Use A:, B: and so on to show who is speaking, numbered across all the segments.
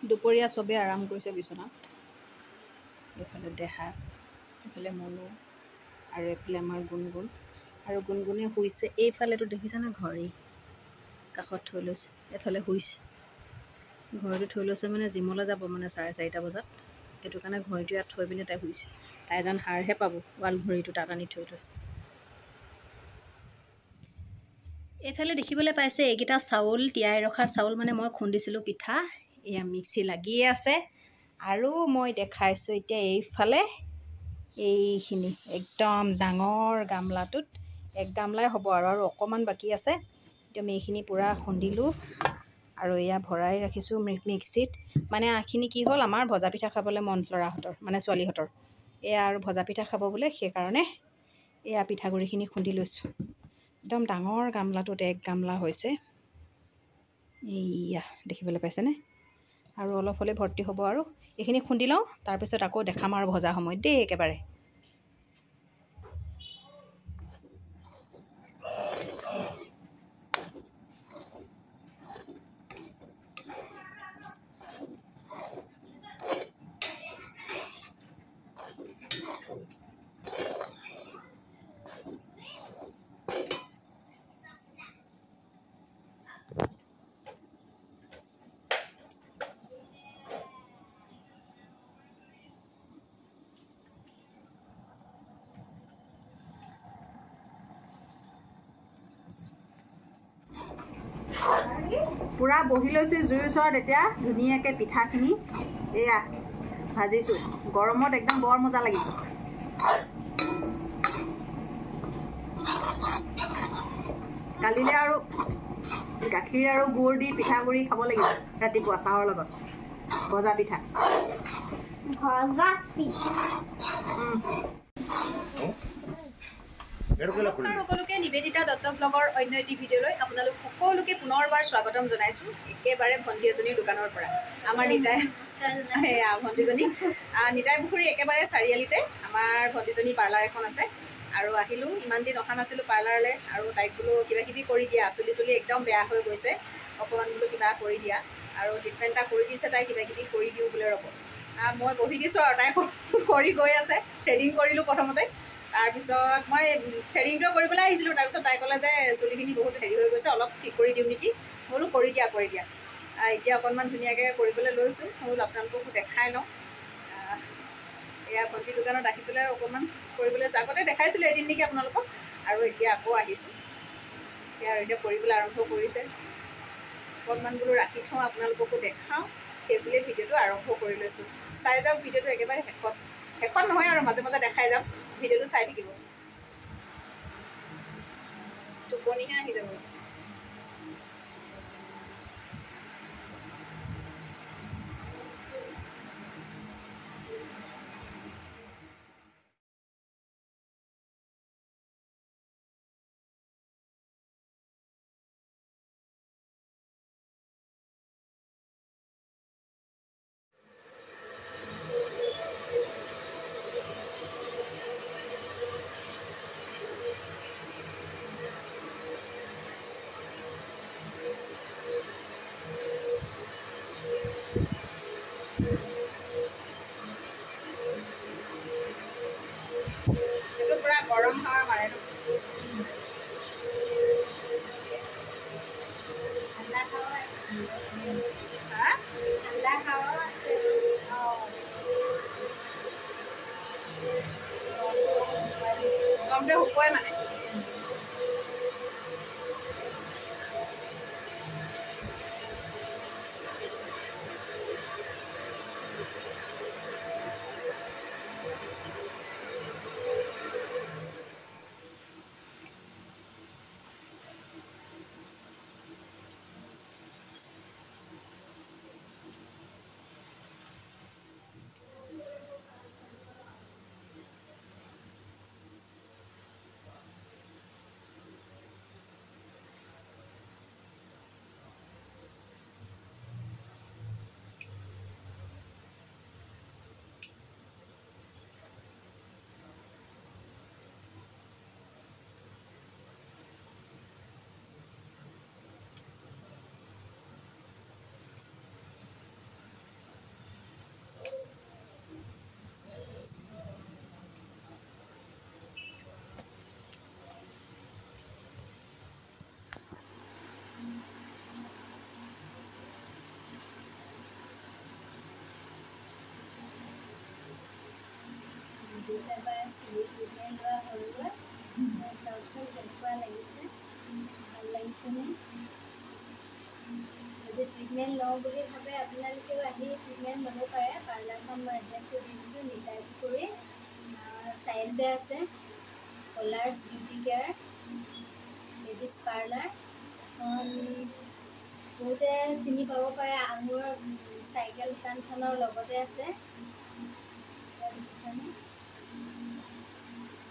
A: দুপৰীয়া চবেই আৰাম কৰিছে বিচনাত। এইফালে দেহা, এইফালে মনো, আৰু এইফালে আমাৰ গুণগুণ। আৰু গুণগুণে শুইছে। এইফালেতো দেখিছেনে ঘড়ী কাষত থৈ লৈছে, এফালে শুইছে। ঘড়ীটো থৈ লৈছে মানে জিমলৈ যাব মানে 4:30 বজাত, সেইটো কাৰণে ঘড়ীটো ইয়াত থৈ পিনে তাই শুইছে। তাই যেন সাৰহে পাব, ৱাল ঘড়ীটো তাত আনি থৈ লৈছে। এইফালে দেখিবলৈ পাইছে এইকেইটা চাউল, তিয়াই ৰখা চাউল, মানে মই খুন্দিছিলোঁ পিঠা। এয়া মিক্সি লাগিয়ে আছে। আৰু মই দেখাইছোঁ এতিয়া এইফালে এইখিনি একদম ডাঙৰ গামলাটোত, এক গামলাই হ'ব আৰু অকণমান বাকী আছে। এতিয়া আমি এইখিনি পূৰা খুন্দিলোঁ আৰু এয়া ভৰাই ৰাখিছোঁ মিক্সিত। মানে এইখিনি কি হ'ল, আমাৰ ভজা পিঠা খাবলৈ মন ল'ৰাহঁতৰ, মানে ছোৱালীহঁতৰ। এয়া আৰু ভজা পিঠা খাব বোলে, সেইকাৰণে এয়া পিঠাগুড়িখিনি খুন্দি লৈছোঁ। একদম ডাঙৰ গামলাটোত এক গামলা হৈছে। এইয়া দেখিবলৈ পাইছেনে? আৰু অলপ হ'লে ভৰ্তি হ'ব। আৰু এইখিনি খুন্দি লওঁ, তাৰপিছত আকৌ দেখাম আৰু ভজা সময়ত দেই একেবাৰে। পূৰা বহি লৈছোঁ জুইৰ ওচৰত। এতিয়া ধুনীয়াকৈ পিঠাখিনি এয়া ভাজিছোঁ। গৰমত একদম বৰ মজা লাগিছে। কালিলৈ আৰু গাখীৰ আৰু গুড় দি পিঠাগুড়ি খাব লাগিব ৰাতিপুৱা চাহৰ লগত। ভজা পিঠা, নমস্কাৰ সকলোকে। নিবেদিতা দত্ত ব্লগৰ অন্য এটি ভিডিঅ'লৈ আপোনালোক সকলোকে পুনৰবাৰ স্বাগতম জনাইছোঁ। একেবাৰে ভণ্টি এজনীৰ দোকানৰ পৰা, আমাৰ নিতাই ভণ্টিজনী নিতাই পুখুৰী একেবাৰে চাৰিআলিতে আমাৰ ভণ্টিজনী পাৰ্লাৰ এখন আছে। আৰু আহিলোঁ, ইমান দিন অহা নাছিলোঁ পাৰ্লাৰলৈ। আৰু তাইক বোলো কিবা কিবি কৰি দিয়া, চুলি তুলি একদম বেয়া হৈ গৈছে, অকণমান বোলো কিবা কৰি দিয়া। আৰু ট্ৰিটমেণ্ট এটা কৰি দিছে তাই, কিবা কিবি কৰি দিওঁ বোলে ৰ'ব। মই বহি দিছোঁ আৰু তাই কৰি গৈ আছে। থ্ৰেডিং কৰিলোঁ প্ৰথমতে, তাৰপিছত মই থ্ৰেডিংটো কৰিবলৈ আহিছিলোঁ। তাৰপিছত তাই ক'লে যে চুলিখিনি বহুত হেৰি হৈ গৈছে, অলপ ঠিক কৰি দিওঁ নেকি। মই বোলো কৰি দিয়া কৰি দিয়া। এতিয়া অকণমান ধুনীয়াকৈ কৰিবলৈ লৈছোঁ। মই বোলো আপোনালোককো দেখাই লওঁ। এয়া ভণ্টিৰ দোকানত আহি পেলাই অকণমান কৰিবলৈ আগতে দেখাইছিলোঁ এদিন নেকি আপোনালোকক, আৰু এতিয়া আকৌ আহিছোঁ। এতিয়া আৰু এতিয়া কৰিবলৈ আৰম্ভ কৰিছে। অকণমান বোলো ৰাখি থওঁ, আপোনালোককো দেখাওঁ, সেই বুলিয়ে ভিডিঅ'টো আৰম্ভ কৰি লৈছোঁ। চাই যাওক ভিডিঅ'টো একেবাৰে শেষত নহয় আৰু মাজে মাজে দেখাই যাম। ভিডিঅ'টো চাই থাকিব, টোপনিহে আহি যাব।
B: চাৰিটা বাৰ চুলি ট্ৰিটমেণ্ট লোৱা হৈ গ'ল। চাওকচোন কেনেকুৱা লাগিছে, ভাল লাগিছেনে? যদি ট্ৰিটমেণ্ট লওঁ বুলি ভাবে আপোনালোকেও আহি ট্ৰিটমেণ্ট ল'ব পাৰে। পাৰ্লাৰখন মই এড্ৰেছটো দি দিছোঁ, নিতাইপুখুৰী চাৰিআলিতে আছে। কলাৰ্ছ বিউটি কেয়াৰ লেডিজ পাৰ্লাৰ। বহুতে চিনি পাব পাৰে, আঙুৰৰ চাইকেল দোকানখনৰ লগতে আছে। দেখিছেনে?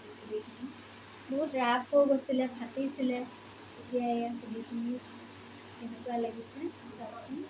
B: চুলিখিনি বহুত ৰাফ হৈ গৈছিলে, ফাটিছিলে। এতিয়া এয়া চুলিখিনি কেনেকুৱা লাগিছে চাওকচোন।